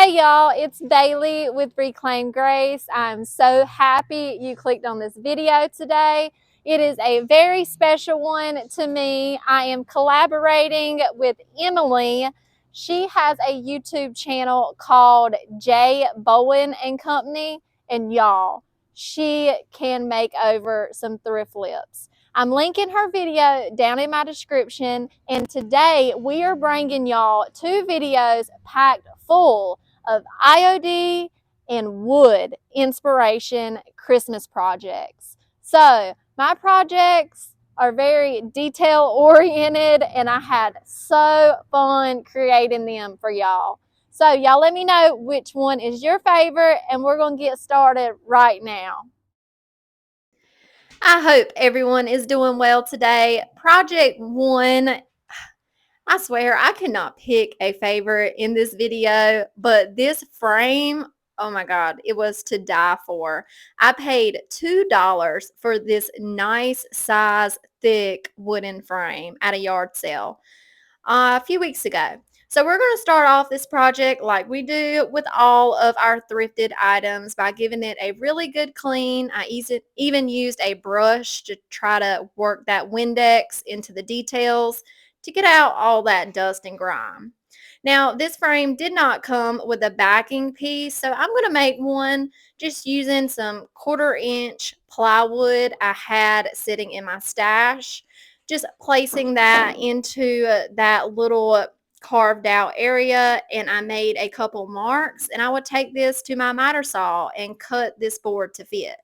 Hey y'all, it's Bailey with Reclaim Grace. I'm so happy you clicked on this video today. It is a very special one to me. I am collaborating with Emily. She has a YouTube channel called JBowenandCompany, and y'all, she can make over some thrift flips. I'm linking her video down in my description, and today we are bringing y'all two videos packed full of IOD and wood inspiration Christmas projects. So my projects are very detail oriented, and I had so fun creating them for y'all. So y'all let me know which one is your favorite, and we're going to get started right now. I hope everyone is doing well today. Project 1, I swear I could not pick a favorite in this video, but this frame, oh my God, it was to die for. I paid $2 for this nice size, thick wooden frame at a yard sale a few weeks ago. So we're going to start off this project like we do with all of our thrifted items by giving it a really good clean. I even used a brush to try to work that Windex into the details to get out all that dust and grime. Now, this frame did not come with a backing piece, so I'm going to make one just using some 1/4-inch plywood I had sitting in my stash. Just placing that into that little carved out area, and I made a couple marks, and I would take this to my miter saw and cut this board to fit.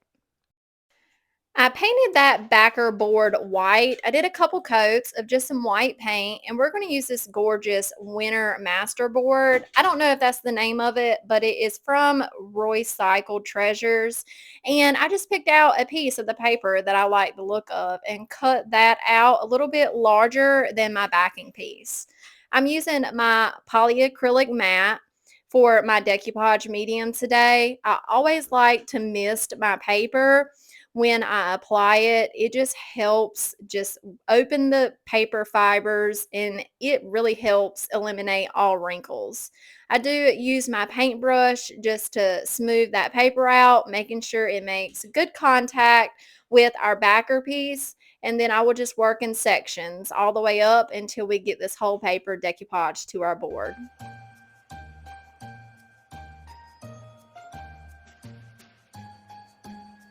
I painted that backer board white. I did a couple coats of just some white paint, and we're going to use this gorgeous winter master board. I don't know if that's the name of it, but it is from Roycycled Treasures. And I just picked out a piece of the paper that I like the look of and cut that out a little bit larger than my backing piece. I'm using my polyacrylic mat for my decoupage medium today. I always like to mist my paper when I apply it. It just helps just open the paper fibers, and it really helps eliminate all wrinkles. I do use my paintbrush just to smooth that paper out, making sure it makes good contact with our backer piece, and then I will just work in sections all the way up until we get this whole paper decoupage to our board.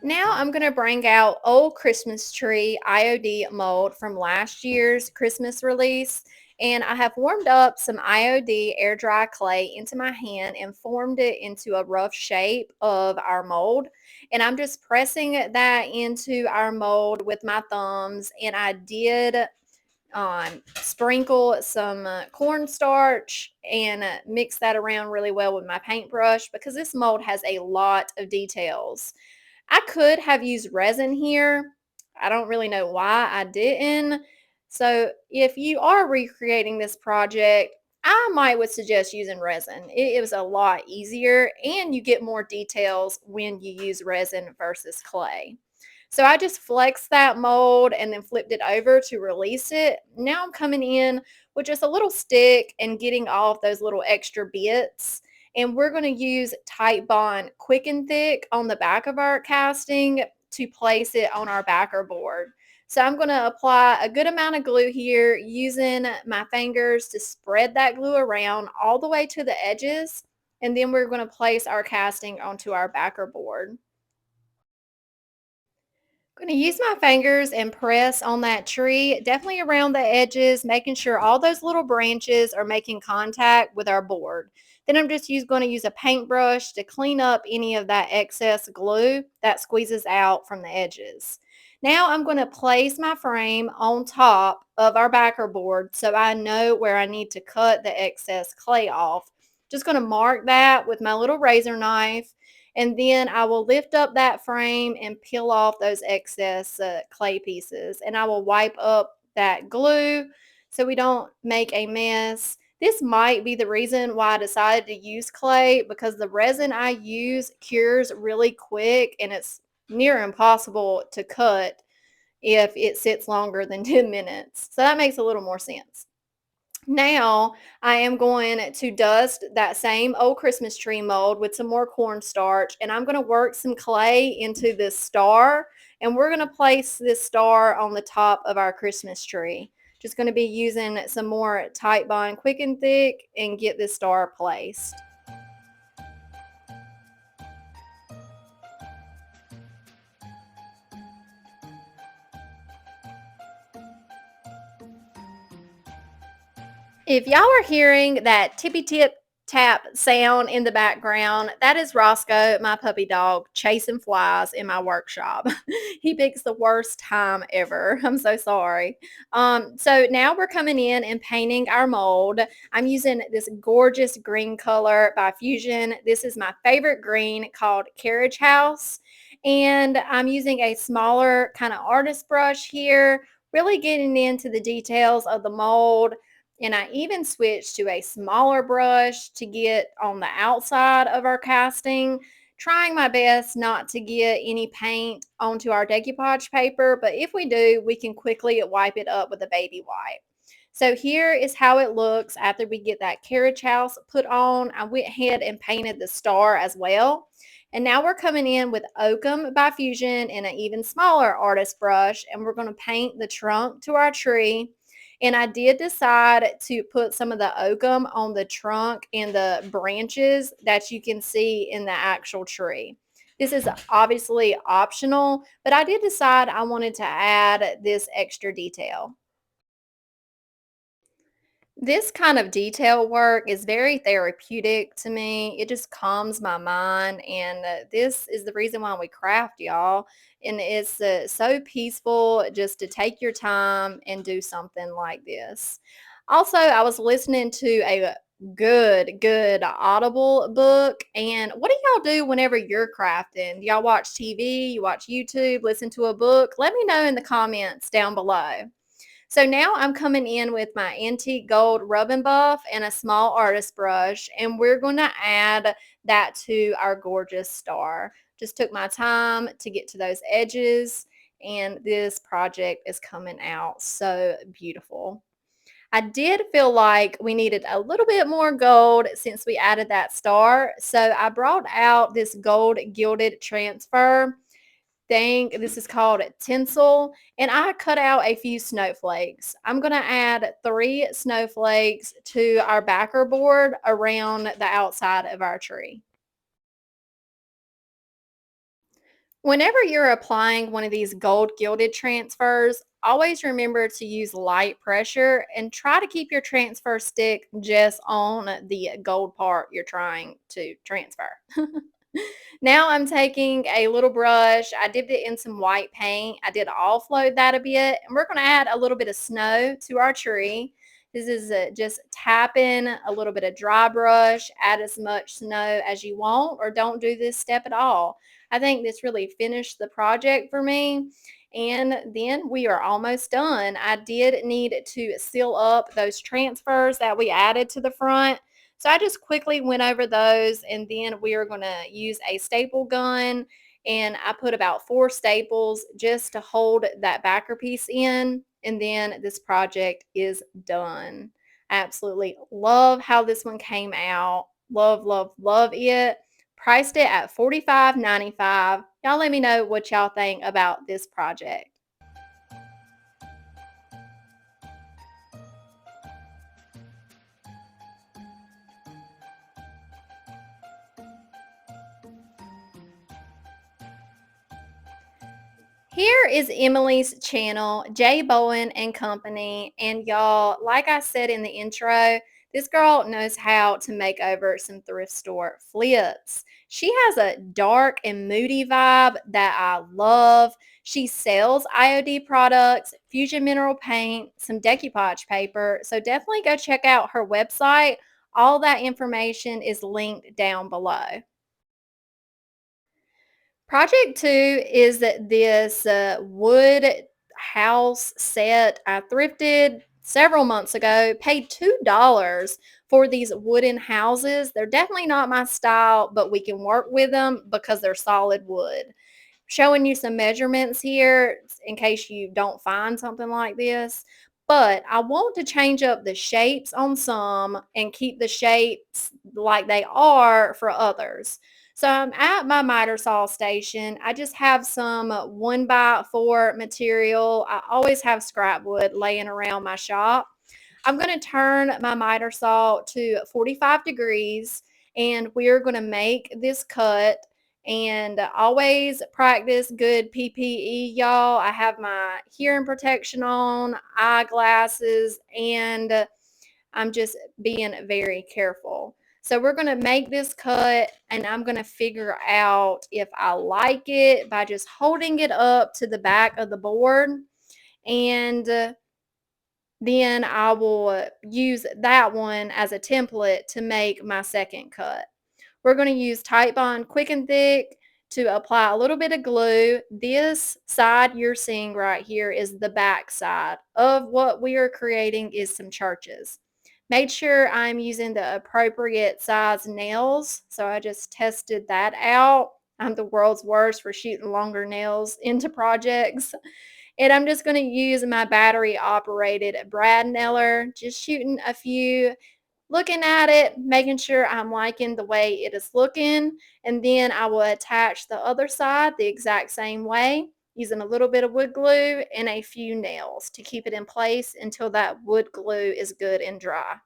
Now I'm going to bring out Old Christmas Tree IOD mold from last year's Christmas release. And I have warmed up some IOD air dry clay into my hand and formed it into a rough shape of our mold. And I'm just pressing that into our mold with my thumbs. And I did sprinkle some cornstarch and mix that around really well with my paintbrush because this mold has a lot of details. I could have used resin here. I don't really know why I didn't. So if you are recreating this project, I would suggest using resin. It was a lot easier, and you get more details when you use resin versus clay. So I just flexed that mold and then flipped it over to release it. Now I'm coming in with just a little stick and getting off those little extra bits. And we're going to use Titebond Quick and Thick on the back of our casting to place it on our backer board. So I'm going to apply a good amount of glue here using my fingers to spread that glue around all the way to the edges. And then we're going to place our casting onto our backer board. I'm going to use my fingers and press on that tree, definitely around the edges, making sure all those little branches are making contact with our board. Then I'm just going to use a paintbrush to clean up any of that excess glue that squeezes out from the edges. Now I'm going to place my frame on top of our backer board so I know where I need to cut the excess clay off. Just going to mark that with my little razor knife. And then I will lift up that frame and peel off those excess clay pieces. And I will wipe up that glue so we don't make a mess. This might be the reason why I decided to use clay, because the resin I use cures really quick and it's near impossible to cut if it sits longer than 10 minutes. So that makes a little more sense. Now I am going to dust that same old Christmas tree mold with some more cornstarch, and I'm going to work some clay into this star, and we're going to place this star on the top of our Christmas tree. Just going to be using some more Tight Bond Quick and Thick and get this star placed. If y'all are hearing that tippy tip tap sound in the background, that is Roscoe, my puppy dog, chasing flies in my workshop. He picks the worst time ever. I'm so sorry. So now we're coming in and painting our mold. I'm using this gorgeous green color by Fusion. This is my favorite green called Carriage House. And I'm using a smaller kind of artist brush here, really getting into the details of the mold, and I even switched to a smaller brush to get on the outside of our casting, trying my best not to get any paint onto our decoupage paper. But if we do, we can quickly wipe it up with a baby wipe. So here is how it looks after we get that carriage house put on. I went ahead and painted the star as well. And now we're coming in with Oakum by Fusion and an even smaller artist brush, and we're going to paint the trunk to our tree. And I did decide to put some of the oakum on the trunk and the branches that you can see in the actual tree. This is obviously optional, but I did decide I wanted to add this extra detail. This kind of detail work is very therapeutic to me. It just calms my mind, and this is the reason why we craft, y'all. And it's so peaceful just to take your time and do something like this. Also, I was listening to a good Audible book. And what do y'all do whenever you're crafting? Do y'all watch TV? You watch YouTube? Listen to a book? Let me know in the comments down below. So now I'm coming in with my antique gold rub and buff and a small artist brush, and we're going to add that to our gorgeous star. Just took my time to get to those edges, and this project is coming out so beautiful. I did feel like we needed a little bit more gold since we added that star, so I brought out this gold gilded transfer thing. This is called tinsel, and I cut out a few snowflakes. I'm going to add 3 snowflakes to our backer board around the outside of our tree. Whenever you're applying one of these gold gilded transfers, always remember to use light pressure and try to keep your transfer stick just on the gold part you're trying to transfer. Now I'm taking a little brush. I dipped it in some white paint. I did offload that a bit, and we're going to add a little bit of snow to our tree. This is just tapping a little bit of dry brush, add as much snow as you want, or don't do this step at all. I think this really finished the project for me. And then we are almost done. I did need to seal up those transfers that we added to the front. So I just quickly went over those, and then we are going to use a staple gun, and I put about 4 staples just to hold that backer piece in, and then this project is done. I absolutely love how this one came out. Love it. Priced it at $45.95. Y'all let me know what y'all think about this project. Here is Emily's channel, JBowenandCompany. And y'all, like I said in the intro, this girl knows how to make over some thrift store flips. She has a dark and moody vibe that I love. She sells IOD products, Fusion mineral paint, some decoupage paper. So definitely go check out her website. All that information is linked down below. Project 2 is this wood house set I thrifted several months ago, paid $2 for these wooden houses. They're definitely not my style, but we can work with them because they're solid wood. Showing you some measurements here in case you don't find something like this. but I want to change up the shapes on some and keep the shapes like they are for others. So I'm at my miter saw station. I just have some 1x4 material. I always have scrap wood laying around my shop. I'm going to turn my miter saw to 45 degrees and we're going to make this cut, and always practice good PPE, y'all. I have my hearing protection on, eyeglasses, and I'm just being very careful. So we're going to make this cut, and I'm going to figure out if I like it by just holding it up to the back of the board, and then I will use that one as a template to make my second cut. We're going to use Tite Bond Quick and Thick to apply a little bit of glue. This side you're seeing right here is the back side of what we are creating is some churches. Made sure I'm using the appropriate size nails, so I just tested that out. I'm the world's worst for shooting longer nails into projects. And I'm just going to use my battery operated brad nailer, just shooting a few, looking at it, making sure I'm liking the way it is looking, and then I will attach the other side the exact same way using a little bit of wood glue and a few nails to keep it in place until that wood glue is good and dry.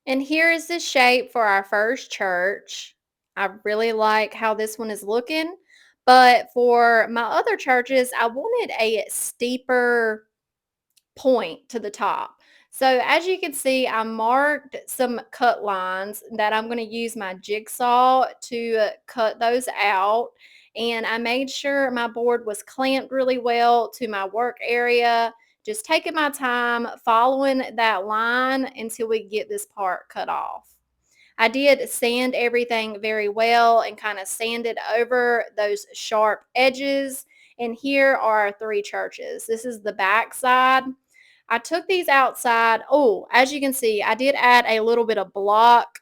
And here is the shape for our first church. I really like how this one is looking, but for my other churches, I wanted a steeper point to the top. So as you can see, I marked some cut lines that I'm going to use my jigsaw to cut those out. And I made sure my board was clamped really well to my work area, just taking my time following that line until we get this part cut off. I did sand everything very well and kind of sanded over those sharp edges. And here are three churches. This is the back side. I took these outside. Oh, as you can see, I did add a little bit of block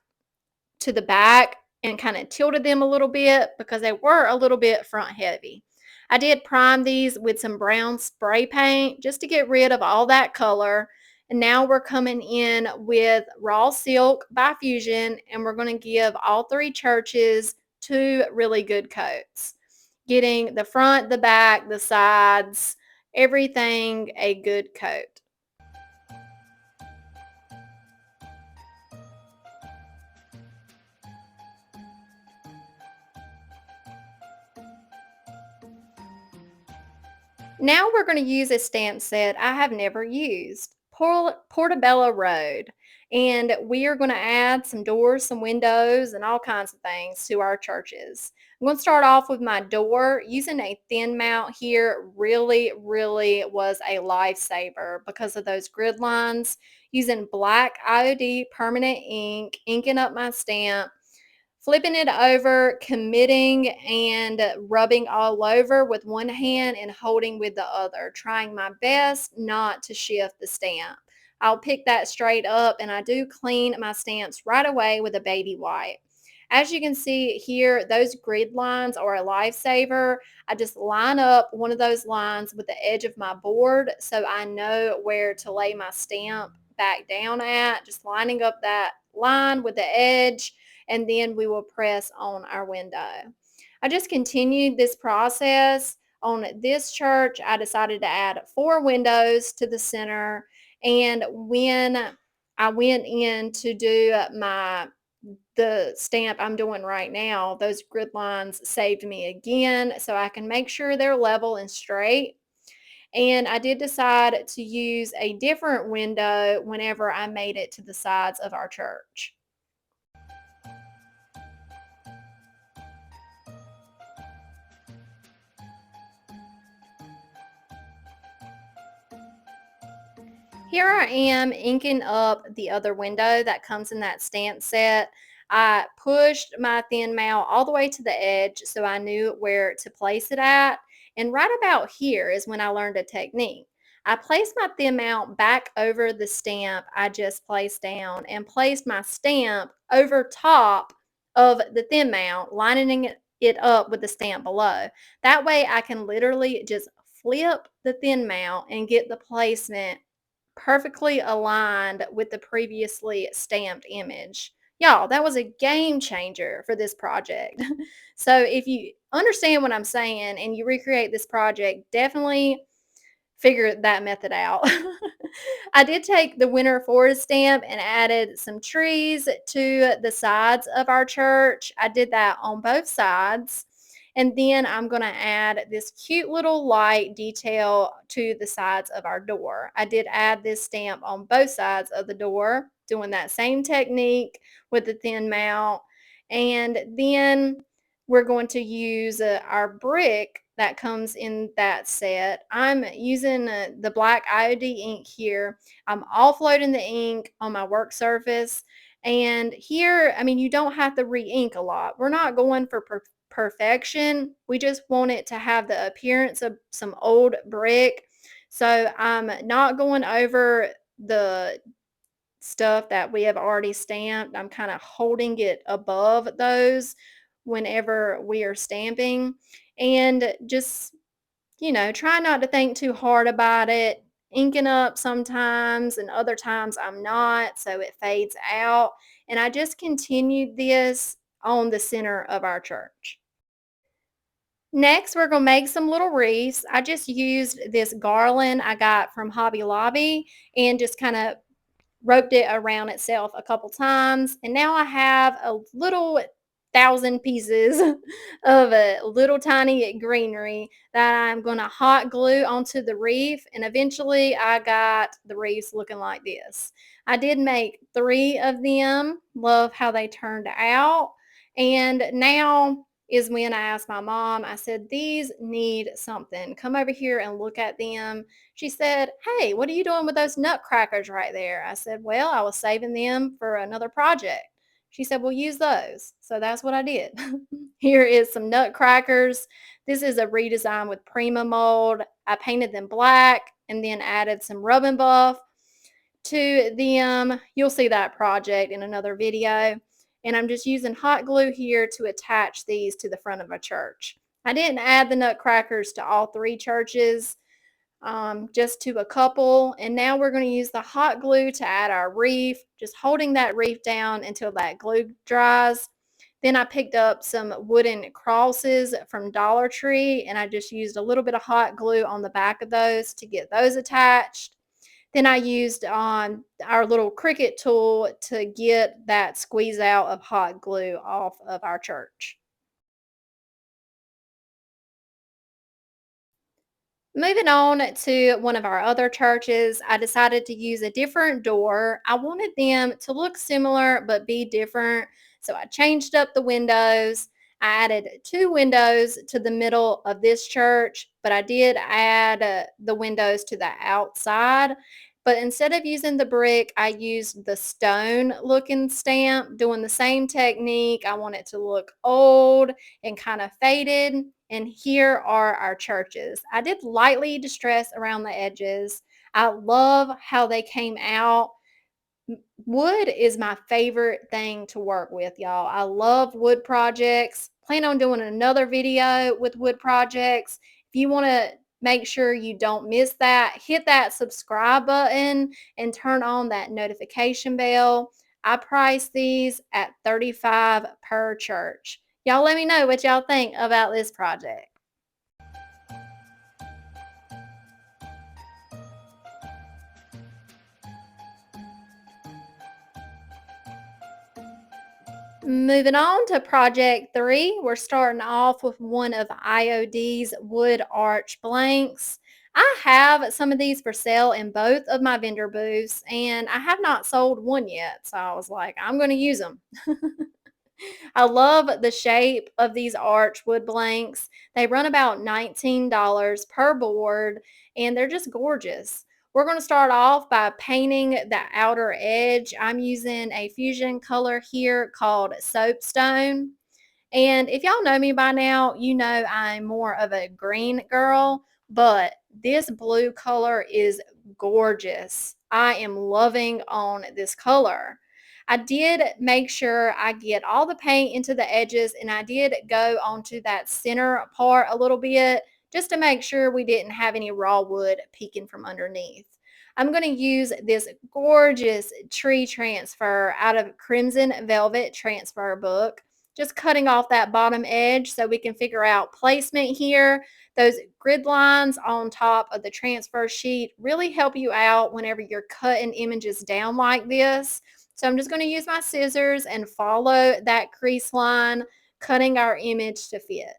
to the back and kind of tilted them a little bit because they were a little bit front heavy. I did prime these with some brown spray paint just to get rid of all that color. And now we're coming in with Raw Silk by Fusion, and we're going to give all three churches two really good coats, getting the front, the back, the sides, everything a good coat. Now we're going to use a stamp set I have never used, Portobello Road. And we are going to add some doors, some windows, and all kinds of things to our churches. I'm going to start off with my door. Using a thin mount here really was a lifesaver because of those grid lines. Using black IOD permanent ink, inking up my stamp, flipping it over, committing and rubbing all over with one hand and holding with the other, trying my best not to shift the stamp. I'll pick that straight up, and I do clean my stamps right away with a baby wipe. As you can see here, those grid lines are a lifesaver. I just line up one of those lines with the edge of my board so I know where to lay my stamp back down at, just lining up that line with the edge, and then we will press on our window. I just continued this process. On this church, I decided to add 4 windows to the center, and when I went in to do the stamp I'm doing right now, those grid lines saved me again, so I can make sure they're level and straight. And I did decide to use a different window whenever I made it to the sides of our church. Here I am inking up the other window that comes in that stamp set. I pushed my thin mount all the way to the edge so I knew where to place it at. And right about here is when I learned a technique. I placed my thin mount back over the stamp I just placed down and placed my stamp over top of the thin mount, lining it up with the stamp below. That way I can literally just flip the thin mount and get the placement perfectly aligned with the previously stamped image. Y'all, that was a game changer for this project. So if you understand what I'm saying and you recreate this project, definitely figure that method out. I did take the winter forest stamp and added some trees to the sides of our church. I did that on both sides. And then I'm going to add this cute little light detail to the sides of our door. I did add this stamp on both sides of the door, doing that same technique with the thin mount. And then we're going to use our brick that comes in that set. I'm using the black IOD ink here. I'm offloading the ink on my work surface. And here, I mean, you don't have to re-ink a lot. We're not going for perfection. We just want it to have the appearance of some old brick. So I'm not going over the stuff that we have already stamped. I'm kind of holding it above those whenever we are stamping, and just, try not to think too hard about it. Inking up sometimes and other times I'm not, so it fades out. And I just continued this on the center of our church. Next, we're going to make some little wreaths. I just used this garland I got from Hobby Lobby and just kind of roped it around itself a couple times, and now I have a little thousand pieces of a little tiny greenery that I'm going to hot glue onto the wreath, and eventually I got the wreaths looking like this. I did make 3 of them. Love how they turned out. And now is when I asked my mom, I said, these need something. Come over here and look at them. She said, "Hey, what are you doing with those nutcrackers right there?" I said, "Well, I was saving them for another project." She said, "Well, use those." So that's what I did. Here is some nutcrackers. This is a redesign with Prima mold. I painted them black and then added some rub and buff to them. You'll see that project in another video. And I'm just using hot glue here to attach these to the front of a church. I didn't add the nutcrackers to all 3 churches, just to a couple. And now we're going to use the hot glue to add our wreath, just holding that wreath down until that glue dries. Then I picked up some wooden crosses from Dollar Tree, and I just used a little bit of hot glue on the back of those to get those attached. Then I used our little Cricut tool to get that squeeze out of hot glue off of our church. Moving on to one of our other churches, I decided to use a different door. I wanted them to look similar but be different. So I changed up the windows. I added 2 windows to the middle of this church, but I did add the windows to the outside. But instead of using the brick, I used the stone looking stamp, doing the same technique. I want it to look old and kind of faded. And here are our churches. I did lightly distress around the edges. I love how they came out. Wood is my favorite thing to work with, y'all. I love wood projects. Plan on doing another video with wood projects. If you want to make sure you don't miss that, hit that subscribe button and turn on that notification bell. I price these at $35 per church. Y'all let me know what y'all think about this project. Moving on to project 3, we're starting off with one of IOD's wood arch blanks. I have some of these for sale in both of my vendor booths, and I have not sold one yet. So I was like, I'm going to use them. I love the shape of these arch wood blanks. They run about $19 per board, and they're just gorgeous. We're going to start off by painting the outer edge. I'm using a fusion color here called soapstone. And if y'all know me by now, you know I'm more of a green girl, but this blue color is gorgeous. I am loving on this color. I did make sure I get all the paint into the edges, and I did go onto that center part a little bit just to make sure we didn't have any raw wood peeking from underneath. I'm going to use this gorgeous tree transfer out of Crimson Velvet Transfer book, just cutting off that bottom edge so we can figure out placement here. Those grid lines on top of the transfer sheet really help you out whenever you're cutting images down like this. So I'm just going to use my scissors and follow that crease line, cutting our image to fit.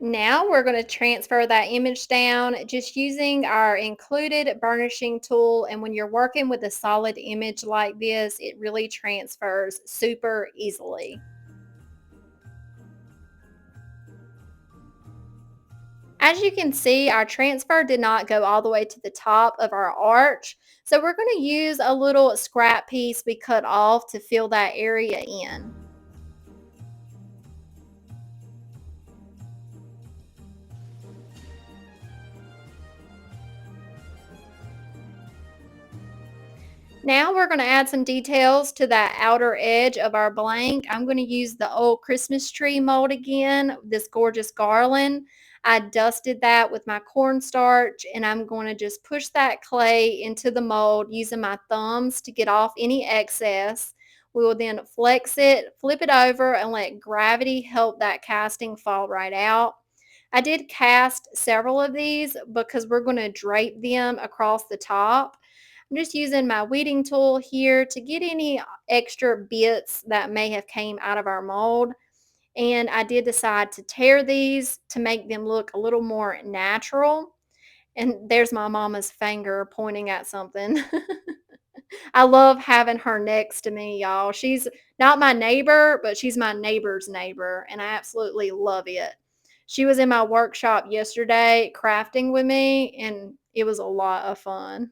Now we're going to transfer that image down just using our included burnishing tool. And when you're working with a solid image like this, it really transfers super easily. As you can see, our transfer did not go all the way to the top of our arch. So we're going to use a little scrap piece we cut off to fill that area in. Now we're going to add some details to that outer edge of our blank. I'm going to use the old Christmas tree mold again, this gorgeous garland. I dusted that with my cornstarch and I'm going to just push that clay into the mold using my thumbs to get off any excess. We will then flex it, flip it over, and let gravity help that casting fall right out. I did cast several of these because we're going to drape them across the top. I'm just using my weeding tool here to get any extra bits that may have came out of our mold. And I did decide to tear these to make them look a little more natural. And there's my mama's finger pointing at something. I love having her next to me, y'all. She's not my neighbor, but she's my neighbor's neighbor, and I absolutely love it. She was in my workshop yesterday crafting with me, and it was a lot of fun.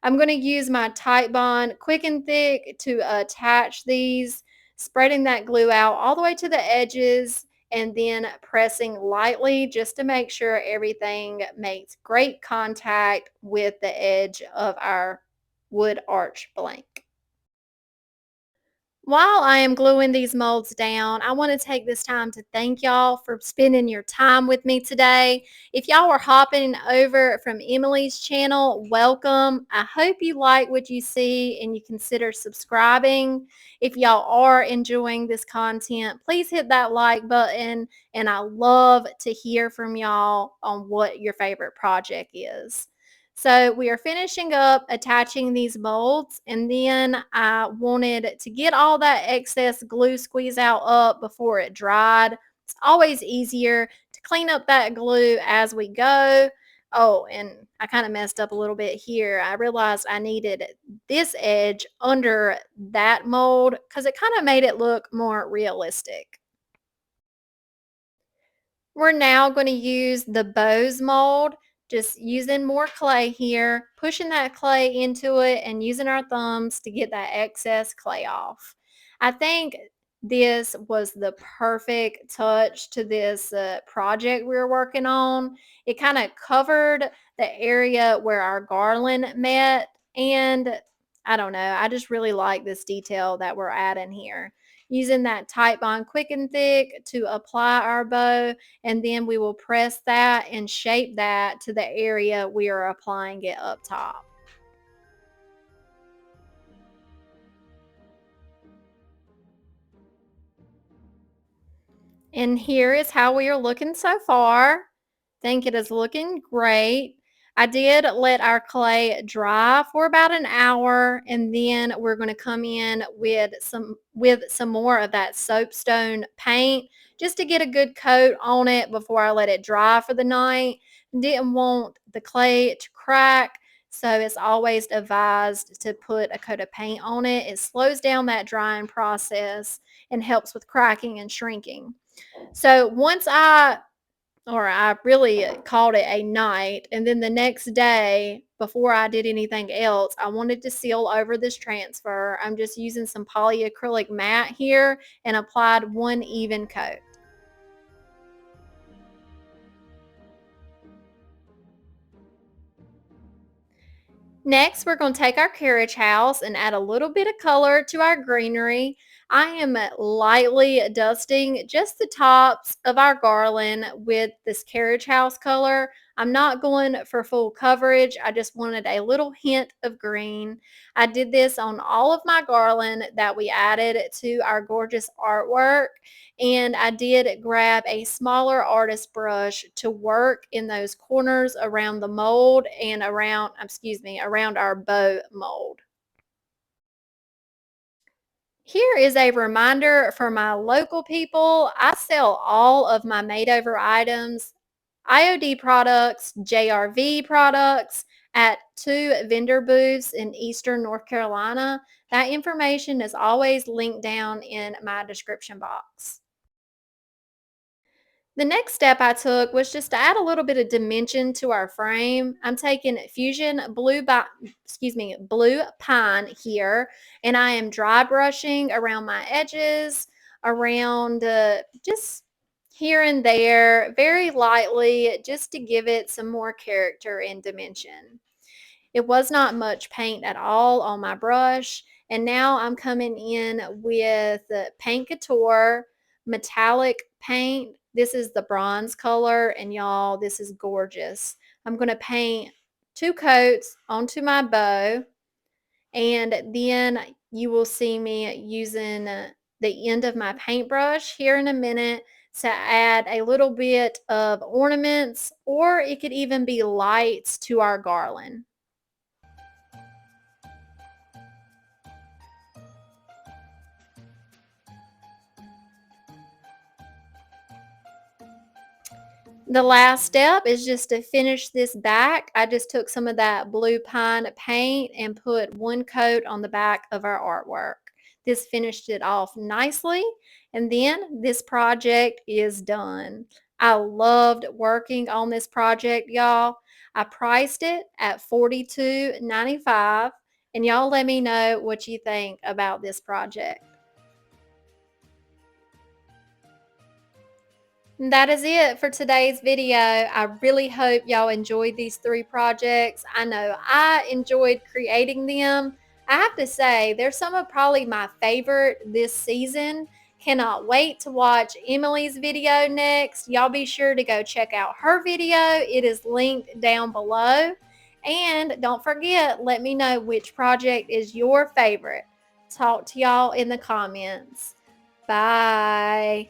I'm going to use my Tite Bond Quick and Thick to attach these, spreading that glue out all the way to the edges and then pressing lightly just to make sure everything makes great contact with the edge of our wood arch blank. While I am gluing these molds down, I want to take this time to thank y'all for spending your time with me today. If y'all were hopping over from Emily's channel, welcome. I hope you like what you see and you consider subscribing. If y'all are enjoying this content, please hit that like button. And I love to hear from y'all on what your favorite project is. So we are finishing up attaching these molds, and then I wanted to get all that excess glue squeeze out up before it dried. It's always easier to clean up that glue as we go. Oh, and I kind of messed up a little bit here. I realized I needed this edge under that mold because it kind of made it look more realistic. We're now going to use the bows mold, just using more clay here, pushing that clay into it and using our thumbs to get that excess clay off. I think this was the perfect touch to this project we were working on. It kind of covered the area where our garland met, and I don't know, I just really like this detail that we're adding here. Using that Tite Bond Quick and Thick to apply our bow, and then we will press that and shape that to the area we are applying it up top. And here is how we are looking so far. Think it is looking great. I did let our clay dry for about an hour, and then we're going to come in with some more of that soapstone paint just to get a good coat on it before I let it dry for the night. Didn't want the clay to crack, so it's always advised to put a coat of paint on it. It slows down that drying process and helps with cracking and shrinking. So I really called it a night. And then the next day, before I did anything else, I wanted to seal over this transfer. I'm just using some polyacrylic matte here and applied one even coat. Next, we're going to take our carriage house and add a little bit of color to our greenery. I am lightly dusting just the tops of our garland with this carriage house color. I'm not going for full coverage. I just wanted a little hint of green. I did this on all of my garland that we added to our gorgeous artwork. And I did grab a smaller artist brush to work in those corners around the mold and around our bow mold. Here is a reminder for my local people. I sell all of my made-over items, IOD Products, JRV Products, at two vendor booths in Eastern North Carolina. That information is always linked down in my description box. The next step I took was just to add a little bit of dimension to our frame. I'm taking Fusion Blue Pine here, and I am dry brushing around my edges, around just here and there, very lightly, just to give it some more character and dimension. It was not much paint at all on my brush. And now I'm coming in with the Paint Couture metallic paint. This is the bronze color, and y'all, this is gorgeous. I'm going to paint 2 coats onto my bow, and then you will see me using the end of my paintbrush here in a minute to add a little bit of ornaments, or it could even be lights to our garland. The last step is just to finish this back. I just took some of that blue pine paint and put 1 coat on the back of our artwork. This finished it off nicely, and then this project is done. I loved working on this project, y'all. I priced it at $42.95, and y'all let me know what you think about this project. That is it for today's video. I really hope y'all enjoyed these 3 projects. I know I enjoyed creating them. I have to say, they're some of probably my favorite this season. Cannot wait to watch Emily's video next. Y'all be sure to go check out her video. It is linked down below. And don't forget, let me know which project is your favorite. Talk to y'all in the comments. Bye.